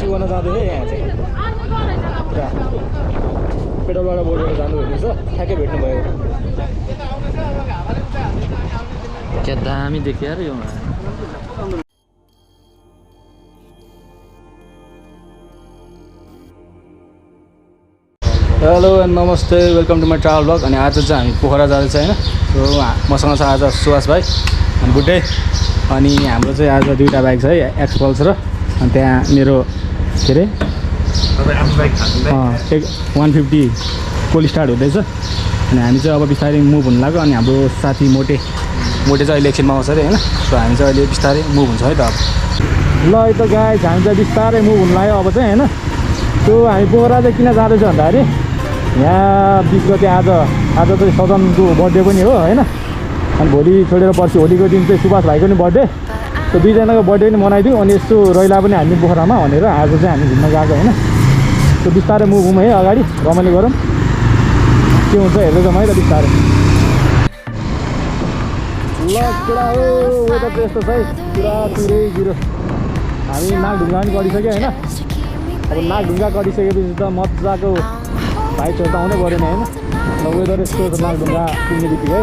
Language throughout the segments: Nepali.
गर्न जाँदै थियो यहाँ चाहिँ पुरा पेट्रोलबाट बोलेर जानु भनेको छ ठ्याक्कै भेट्नु भयो क्या दामी देखियो र यो हेलो नमस्ते welcome to my travel blog अनि आज चाहिँ हामी पोखरा जाँदैछ हैन सो मसँग छ आज सुवास भाइ अनि बुड्डे अनि हाम्रो चाहिँ आज दुईवटा बाइक छ है एक्सपल्स र अनि त्यहाँ मेरो के अरे 150 कोल स्टार्ट हुँदैछ अनि हामी चाहिँ अब बिस्तारै मुभ हुन लाग्यो अनि हाम्रो साथी मोटे चाहिँ अहिले एकछिनमा आउँछ अरे हैन सो हामी चाहिँ अहिले बिस्तारै मुभ हुन्छ है त अब ल है त गाइस हामी चाहिँ बिस्तारै मुभ हुन लाग्यो अब चाहिँ हैन त्यो हामी पोखरा चाहिँ किन जाँदैछ भन्दाखेरि यहाँ 20 गते आज चाहिँ सदनको बर्थडे पनि हो हैन अनि भोलि छोडेर पर्सि होलीको दिन चाहिँ सुभाष भाइको पनि बर्थडे त्यो दुईजनाको बर्थडे पनि मनाइदिउँ अनि यस्तो रैला पनि हामी पोखरामा भनेर आज चाहिँ हामी घुम्न गएको होइन त्यो बिस्तारै मुभ हुँ है अगाडि रमाइलो गरौँ के हुन्छ हेर्दै जाउँ है त बिस्तारै ल पुरा हो वेदर चाहिँ यस्तो छ है पुरा पुरै जिरो हामी नागढुङ्गा पनि गरिसक्यो होइन अब नागढुङ्गा गरिसकेपछि त मजाको भाइसहरू त आउनै परेन होइन वेदर यस्तो छ नागढुङ्गा पुग्ने बित्तिकै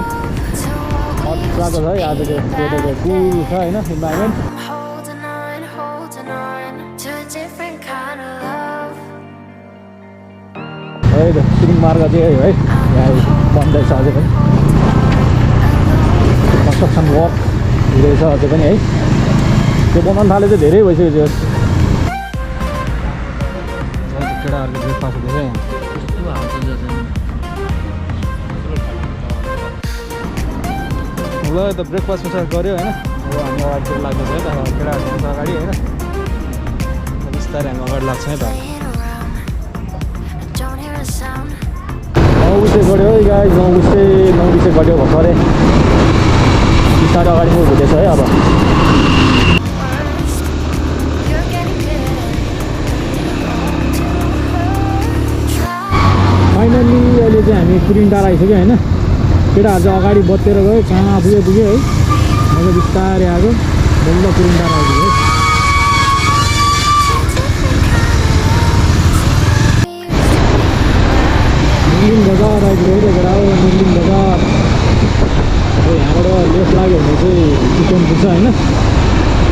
मजाको छ है आजको वेदर चाहिँ कुल छ होइन इन्भाइरोमेन्ट है त सिलिङ मार्ग चाहिँ है यहाँ बन्दैछ अझै पनि कन्स्ट्रक्सन वर्क हुँदैछ अझै पनि है त्यो बनाउनु थाले चाहिँ धेरै भइसक्यो केटाहरूको ब्रेकफास्ट हुँदैछ यहाँ ल त ब्रेकफास्ट गऱ्यो होइन अब हामी अगाडि लाग्दैछ है त केटाहरू अगाडि होइन बिस्तारै हामी अगाडि लाग्छ है त 9 बजे गऱ्यो है गाइस 9 बजे गऱ्यो भर्खरै बिस्तारै अगाडि मुभ हुँदैछ है अब फाइनल्ली अहिले चाहिँ हामी कुरिन्टार आइसक्यो होइन केटाहरू चाहिँ अगाडि बत्तेर गयो कहाँ पुग्यो है मैले बिस्तारै आएको बल्ल कुरिन्टार आइसक्यो है मुलिङ बजार आइपुग्यो है त केटा हो मुलिङ बजार अब यहाँबाट लेफ्ट लाग्यो भने चाहिँ चिकन पुग्छ होइन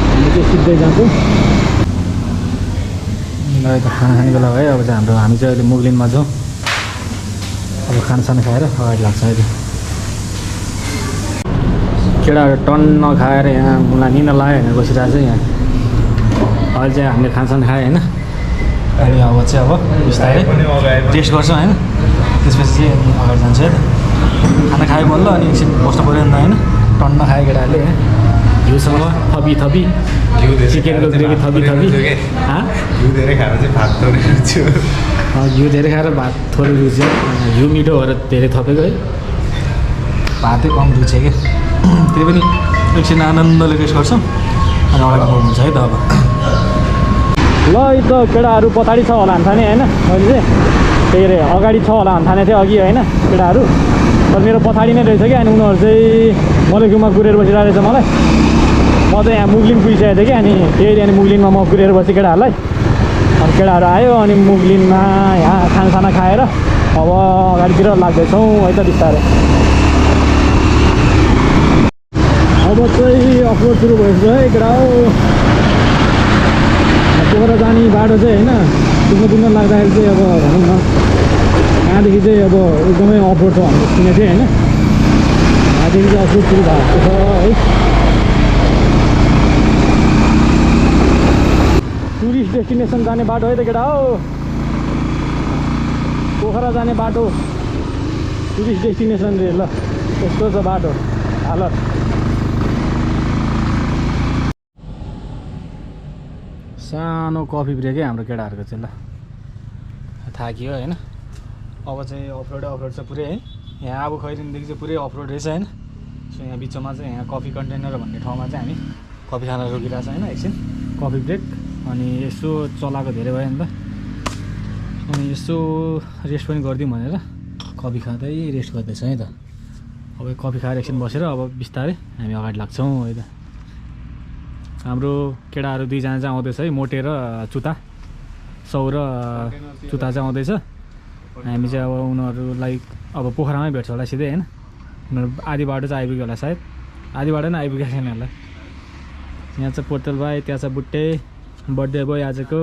हामी चाहिँ सिधै जान्छौँ अहिले त खाना खाने बेला है अब चाहिँ हामी चाहिँ अहिले मुगलिनमा छौँ अब खानासाना खाएर अगाडि लाग्छ अहिले केटाहरू टन्न खाएर यहाँ मलाई निन्द लाग्यो भनेर बसिरहेको छ यहाँ अहिले चाहिँ हामीले खानासाना खायो होइन अनि अब चाहिँ अब बिस्तारै टेस्ट गर्छौँ होइन त्यसपछि चाहिँ अगाडि जान्छ है त खाना खायो बल्ल अनि एकछिन बस्नु पऱ्यो नि त होइन टन्न खायो केटाहरूले घिउसँग थपी चिकनको ग्रेभी थपी घिउ धेरै खाएर चाहिँ भात थोरै रुच्यो घिउ धेरै खाएर भात थोरै रुच्यो घिउ मिठो भएर धेरै थपेको है भातै कम रुच्यो क्या त्यही पनि एकछिन आनन्दले टेस्ट गर्छौँ अनि अगाडि हुन्छ है त अब ल है त केटाहरू पछाडि छ होला भन्थाने होइन मैले चाहिँ त्यही अरे अगाडि छ होला भन्थाने थिएँ अघि होइन केटाहरू तर मेरो पछाडि नै रहेछ क्या अनि उनीहरू चाहिँ मलेकुमा कुरेर बसिरहेको रहेछ मलाई म चाहिँ यहाँ मुगलिन पुगिसकेको थिएँ कि अनि फेरि अनि मुगलिनमा म कुरेर बसेँ केटाहरूलाई अनि केटाहरू आयो अनि मुगलिनमा यहाँ खानासाना खाएर अब अगाडितिर लाग्दैछौँ है त बिस्तारै अब चाहिँ अफरोड सुरु भएछ है केटा हो पोखरा जाने बाटो चाहिँ होइन पुग्न लाग्दाखेरि चाहिँ अब भनौँ न यहाँदेखि चाहिँ अब एकदमै अफरोड छ भनेर सुनेको थिएँ होइन यहाँदेखि चाहिँ अफरोड सुरु भएको छ है टुरिस्ट डेस्टिनेसन जाने बाटो है त केटा हो पोखरा जाने बाटो टुरिस्ट डेस्टिनेसन रे ल यस्तो छ बाटो हालत सानो कफी ब्रेक है हाम्रो केटाहरूको चाहिँ ल थाकियो होइन अब चाहिँ अफरोड छ पुरै है यहाँ अब खैरिनदेखि चाहिँ पुरै अफरोड रहेछ होइन सो यहाँ बिचमा चाहिँ यहाँ कफी कन्टेनर भन्ने ठाउँमा चाहिँ हामी कफी खान रोकिरहेको छ होइन एकछिन कफी ब्रेक अनि यसो चलाएको धेरै भयो नि त अनि यसो रेस्ट पनि गरिदिउँ भनेर कफी खाँदै रेस्ट गर्दैछ है त अब कफी खाएर एकछिन बसेर अब बिस्तारै हामी अगाडि लाग्छौँ है त हाम्रो केटाहरू दुईजना चाहिँ आउँदैछ है मोटे र चुता सौ र जुत्ता चाहिँ आउँदैछ। हामी चाहिँ अब उनीहरूलाई अब पोखरामै भेट्छ होला सिधै होइन। उनीहरू आधी बाटो चाहिँ आइपुग्यो होला सायद, आधी बाटो नै आइपुगेको छैन होला। यहाँ चाहिँ पोर्टल भाइ, त्यहाँ चाहिँ बुट्टे बर्थडे बोय आजको,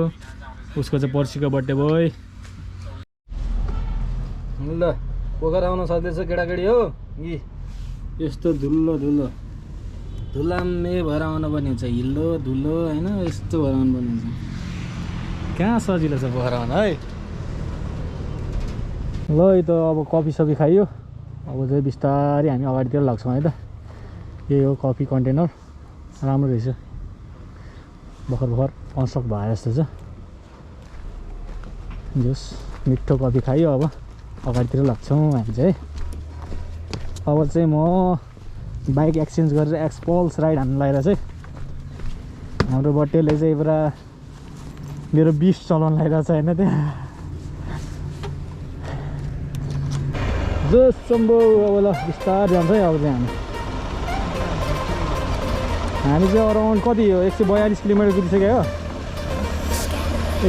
उसको चाहिँ पर्सिको बर्थडे बोय। ल पोखरा आउन सक्दैछ केटाकेटी हो यी यस्तो धुलो धुलो धुलामे भएर आउनु पर्ने हुन्छ, हिलो धुलो होइन यस्तो भएर आउनु पर्ने हुन्छ। कहाँ सजिलो छ पोखरा आउन है। ल यो त अब कफी सफी खाइयो, अब चाहिँ बिस्तारै हामी अगाडितिर लाग्छौँ है त। यही हो कफी कन्टेनर, राम्रो रहेछ, भर्खर भर्खर कन्स्ट्रक्ट भए जस्तो छ। जस मिठो कफी खाइयो, अब अगाडितिर लाग्छौँ हामी चाहिँ। अब चाहिँ म बाइक एक्सचेन्ज गरेर एक्सपल्स राइड हान्नु लागेर चाहिँ हाम्रो बर्थडेले चाहिँ पुरा मेरो 20 चलाउनु लागिरहेको छ होइन। त्यहाँ जस सम्भव अब ल बिस्तार जान्छ है। अब चाहिँ हामी चाहिँ अराउन्ड कति हो 142 किलोमिटर कुदिसक्यो हो,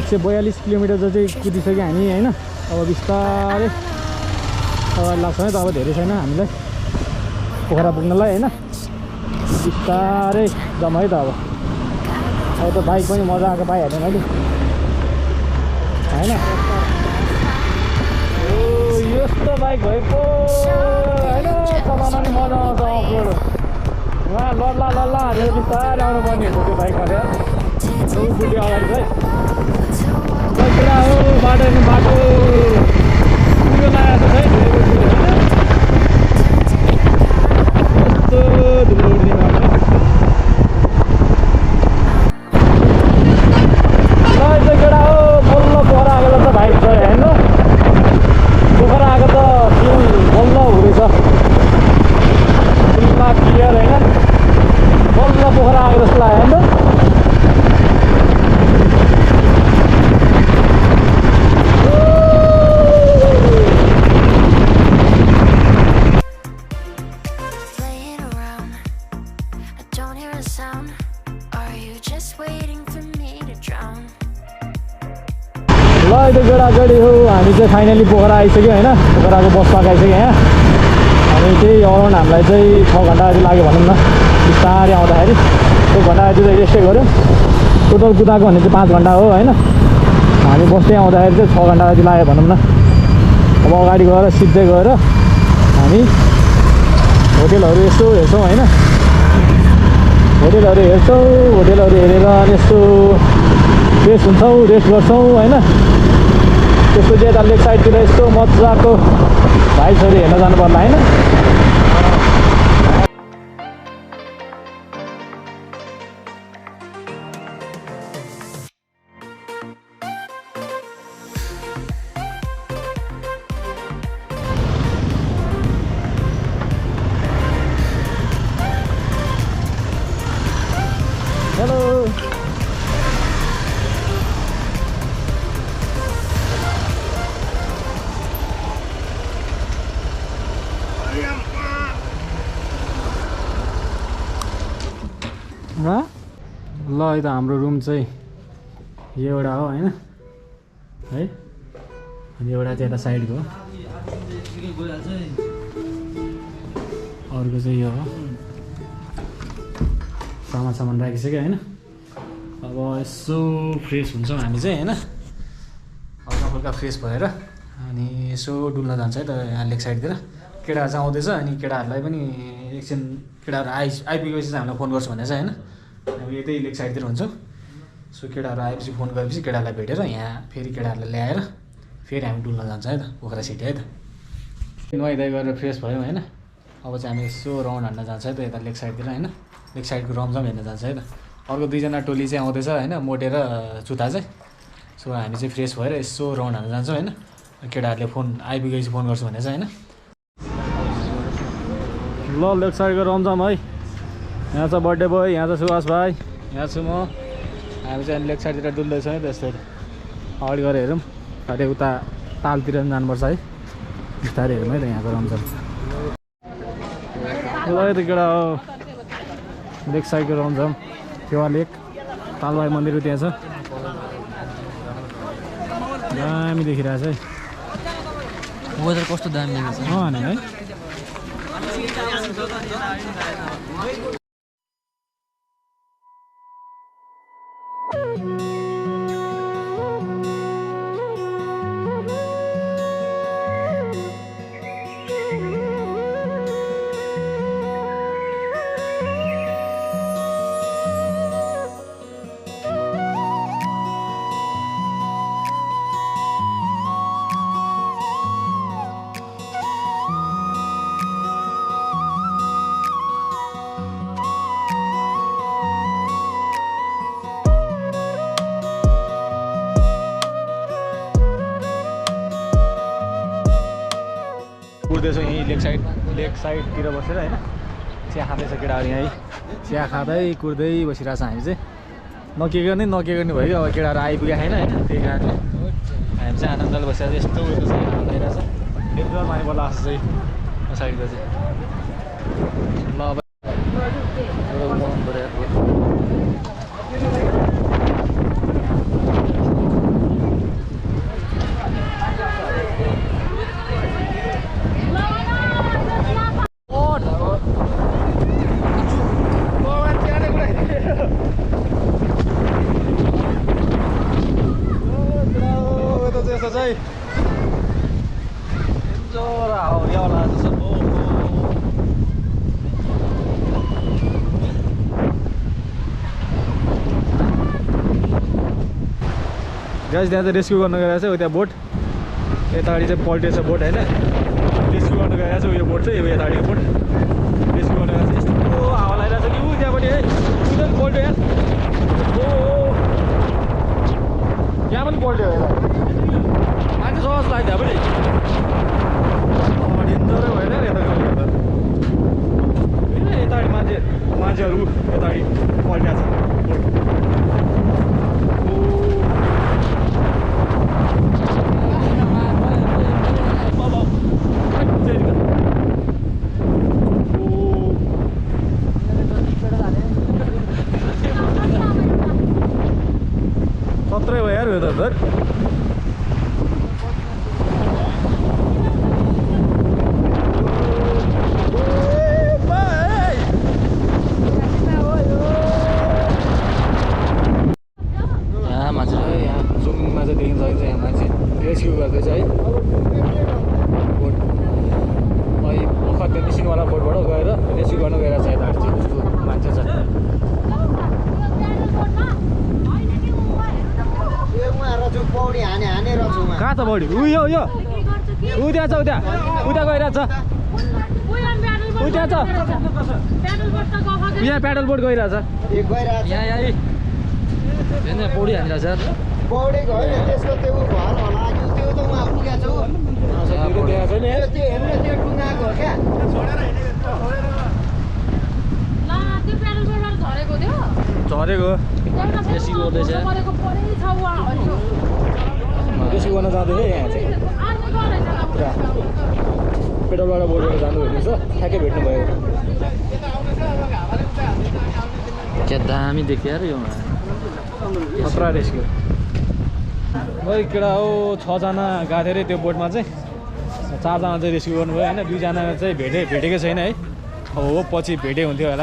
142 किलोमिटर चाहिँ कुदिसक्यो हामी होइन। अब बिस्तारै अगाडि लाग्छौँ है त, अब धेरै छैन हामीलाई पोखरा पुग्नलाई होइन। बिस्तारै जाउँ है त। अब त बाइक पनि मजा आएको पाइहालेँ मैले होइन। यस्तो बाइक भएको होइन चलाउन नि मजा आउँछ अफरोड। उहाँ लल्ला लल्ला हालेर बिस्तारै आउनु पर्ने हुन्छ त्यो बाइकमा चाहिँ। बुढी अगाडि चाहिँ पुरा हो बाटो बाटो उयो लागेको छ है, यस्तो धुलो उड्दिन चाहिँ केटा हो। बल्ल पोखरा आएको त बाइक छ हेर्नु, पोखरा आएको त बल्ल हुँदैछ पुरा क्लियर होइन। बल्ल पोखरा आएको जस्तो लाग्यो हेर्नु। ल यो केटाकेटी हो हामी चाहिँ फाइनली पोखरा आइसक्यो होइन। पोखराको बसमा आइसक्यो यहाँ। अनि त्यही अराउन्ड हामीलाई चाहिँ 6 घन्टा जति लाग्यो भनौँ न बिस्तारै आउँदाखेरि। 1 घन्टा जति चाहिँ रेस्टै गऱ्यो, टोटल कुदाएको भने चाहिँ 5 घन्टा हो होइन। हामी बस्दै आउँदाखेरि चाहिँ 6 घन्टा जति लाग्यो भनौँ न। अब अगाडि गएर सिधै गएर हामी होटेलहरू यसो हेर्छौँ होइन। होटेलहरू हेर्छौँ, होटेलहरू हेरेर अनि यसो फ्रेस हुन्छौँ, रेस्ट गर्छौँ होइन। त्यसपछि यता लेक साइडतिर यस्तो मजाको भाइसहरू हेर्न जानु पर्ला होइन। हेलो ल यो त हाम्रो रुम चाहिँ यो एउटा हो होइन है। अनि एउटा चाहिँ यता साइडको हो, अर्को चाहिँ यो हो। सामान राखिसक्यो होइन। अब यसो फ्रेस हुन्छौँ हामी चाहिँ होइन, हल्का फुल्का फ्रेस भएर अनि यसो डुल्न जान्छ है त यहाँ लेक साइडतिर। केटाहरू चाहिँ आउँदैछ अनि केटाहरूलाई पनि एकछिन केटाहरू आइपुगेपछि चाहिँ हामीलाई फोन गर्छु भनेर चाहिँ होइन। हामी यतै लेक साइडतिर हुन्छौँ। सो केटाहरू आएपछि फोन गरेपछि केटाहरूलाई भेटेर यहाँ फेरि केटाहरूलाई ल्याएर फेरि हामी डुल्न जान्छ है त पोखरा सिटी है त। नुहाइधुवाइ गरेर फ्रेस भयौँ होइन। अब चाहिँ हामी यसो राउन्ड हान्न जान्छ है त यता लेक साइडतिर होइन। लेक साइडको रमझम हेर्न जान्छ है त। अर्को 2जना टोली चाहिँ आउँदैछ होइन, मोटे र चुता चाहिँ। सो हामी चाहिँ फ्रेस भएर यसो राउन्ड हान्न जान्छौँ होइन। केटाहरूले फोन आइपुगेपछि फोन गर्छु भनेर चाहिँ होइन। ल लेफ्ट साइडको रमझम है। यहाँ छ बर्थडे बोय, यहाँ छ सुभाष भाइ, यहाँ छु म। हामी चाहिँ लेफ्ट साइडतिर डुल्दैछौँ है त्यस्तै। अगाडि गएर हेरौँ, अरे उता तालतिर पनि जानुपर्छ है। बिस्तारै हेरौँ है त यहाँको रमझम। ल यो त केटा हो लेक साइडको रमझम, फेवा लेक, तालबाई मन्दिर त्यहाँ छ। दामी देखिरहेछ है वेदर कस्तो दामी देखेको छ नि है कुर्दैछौँ यहीँ लेक साइडतिर बसेर होइन चिया खाँदैछ केटाहरू यहीँ चिया खाँदै कुर्दै बसिरहेको छ हामी चाहिँ नके गर्ने भयो कि अब केटाहरू आइपुगेको छैन होइन त्यही कारणले हामी चाहिँ आनन्दले बसेर यस्तो उयो चाहिँ हालिरहेछ एकदम पानी पर्ला जस्तो चाहिँ साइडको चाहिँ ल अब गाइस त्यहाँ चाहिँ रेस्क्यु गर्न गइरहेको छ उता बोट यतापट्टि चाहिँ पल्टेछ बोट होइन रेस्क्यु गर्न गइरहेको छ उयो बोट चाहिँ यो यतापट्टिको बोट रेस्क्यु गर्न गइरहेको छ यस्तो हावा लगाइरहेको छ कि ऊ त्यहाँपट्टि है उता पल्ट्यो यार ओ यहाँ पनि पल्ट्यो होला मान्छे सहज लाग्यो त्यहाँ पनि डेन्जरै भएन यता यतापट्टि मान्छेहरू यतापट्टि पल्ट्या छ खत्रै भयो यार यो त धर रेस्क्यु गर्दैछ है बोट अहिले भर्खर त्यो मिसिनवाला बोटबाट गएर रेस्क्यु गर्न गइरहेको छ यताहरू चाहिँ त्यस्तो मान्छे छ कहाँ छ बढी उयो यो ऊ त्यहाँ छ उता गइरहेको छ ऊ त्यहाँ छ यहाँ प्याडल बोट गइरहेछ यहाँ पौडी हानिरहेछ पौडेको होइन त्यसको त्यो घर होला त्यो त उहाँ पुगेको छ नि त्यो हेर्नु त्यो डुङ्गाको हो क्या झरेको रेस्क्यु गर्दैछ रेस्क्यु गर्न जाँदैछ यहाँ चाहिँ पुरा पेट्रोलबाट बोटेर जानु हेर्नुहोस् त ठ्याक्कै भेट्नुभयो क्या दामी देखियो यार यो खतरा रेस्क्यु भाइ केटा हो 6 जना गएको थियो अरे त्यो बोटमा चाहिँ 4 जना चाहिँ रेस्क्यु गर्नुभयो होइन 2 जना चाहिँ भेटेकै छैन है हो पछि भेटे हुन्थ्यो है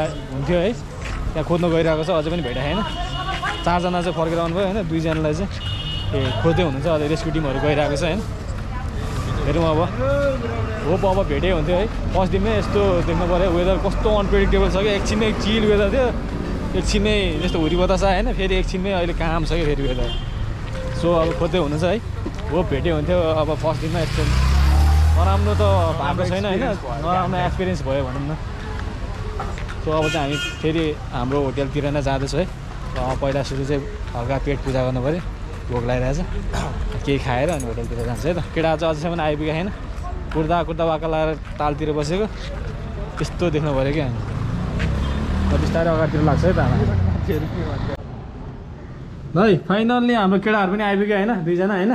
त्यहाँ खोज्न गइरहेको छ अझै पनि भेटेको छैन 4 जना चाहिँ फर्केर आउनुभयो होइन 2 जनालाई चाहिँ खोज्दै हुनुहुन्छ अहिले रेस्क्यु टिमहरू गइरहेको छ होइन हेरौँ अब होप अब भेटे हुन्थ्यो है फर्स्ट दिनमै यस्तो देख्नु पऱ्यो वेदर कस्तो अनप्रेडिक्टेबल छ कि एकछिनमै चिल वेदर थियो एकछिनमै यस्तो हुरी बतास आयो होइन फेरि एकछिनमै अहिले काम छ कि फेरि वेदर सो अब खोज्दै हुनुहुन्छ है होप भेटे हुन्थ्यो अब फर्स्ट दिनमा यस्तो नराम्रो त भएको छैन होइन नराम्रो एक्सपिरियन्स भयो भनौँ न सो अब चाहिँ हामी फेरि हाम्रो होटेलतिर नै जाँदैछौँ है पहिला सुरु चाहिँ हल्का पेट पूजा गर्नु पऱ्यो भोक लागिरहेछ केही खाएर अनि होटेलतिर जान्छ है त केटा चाहिँ अझैसम्म आइपुगेको छैन कुर्दा वाक्क लगाएर तालतिर बसेको त्यस्तो देख्नु पऱ्यो कि हामी बिस्तारै अगाडितिर लाग्छ है त है फाइनल्ली हाम्रो केटाहरू पनि आइपुग्यो होइन 2 जना होइन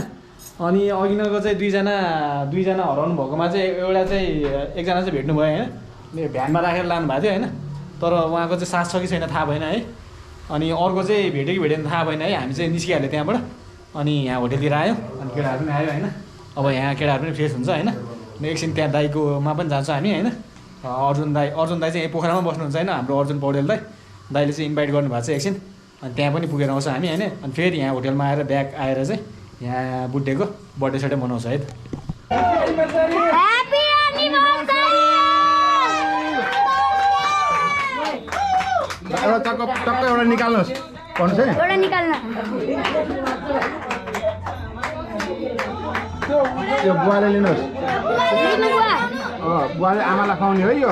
अनि अघिनको चाहिँ 2 जना हराउनु भएकोमा चाहिँ एउटा चाहिँ एकजना चाहिँ भेट्नु भयो होइन भ्यानमा राखेर लानु भएको थियो होइन तर उहाँको चाहिँ साथ छ कि छैन थाहा भएन है अनि अर्को चाहिँ भेट्यो कि भेटेन थाहा भएन है हामी चाहिँ निस्किहाल्यो त्यहाँबाट अनि यहाँ होटेलतिर आयो अनि केटाहरू पनि आयो होइन अब यहाँ केटाहरू पनि फ्रेस हुन्छ होइन एकछिन त्यहाँ दाईकोमा पनि जान्छौँ हामी होइन अर्जुन दाई चाहिँ यहीँ पोखरामा बस्नुहुन्छ होइन हाम्रो अर्जुन पौडेल दाईले चाहिँ इन्भाइट गर्नुभएको छ एकछिन अनि त्यहाँ पनि पुगेर आउँछ हामी होइन अनि फेरि यहाँ होटेलमा आएर ब्याक आएर चाहिँ यहाँ बुड्डेको बर्थडे सडे मनाउँछ है त टक्क एउटा निकाल्नुहोस् भन्नुहोस् है एउटा निकाल्न यो बुवाले लिनुहोस् बुवाले आमालाई खुवाउने है यो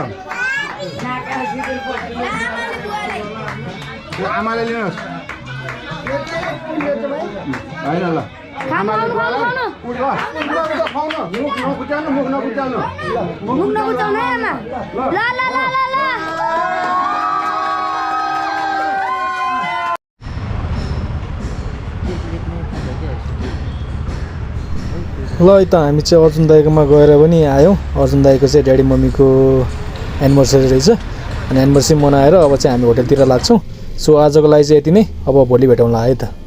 आमाले लिनुहोस् होइन ल आमाले बुवालाई मुख नकुचाउनु मुख नकुचाउनु मुख नकुचाउनु है आमा ल ल ल ल ल त हामी चाहिँ अर्जुन दाईकोमा गएर पनि आयौँ अर्जुन दाईको चाहिँ ड्याडी मम्मीको एनिभर्सरी रहेछ अनि एनिभर्सरी मनाएर अब चाहिँ हामी होटेलतिर लाग्छौँ सो आजको लागि चाहिँ यति नै अब भोलि भेटौँला है त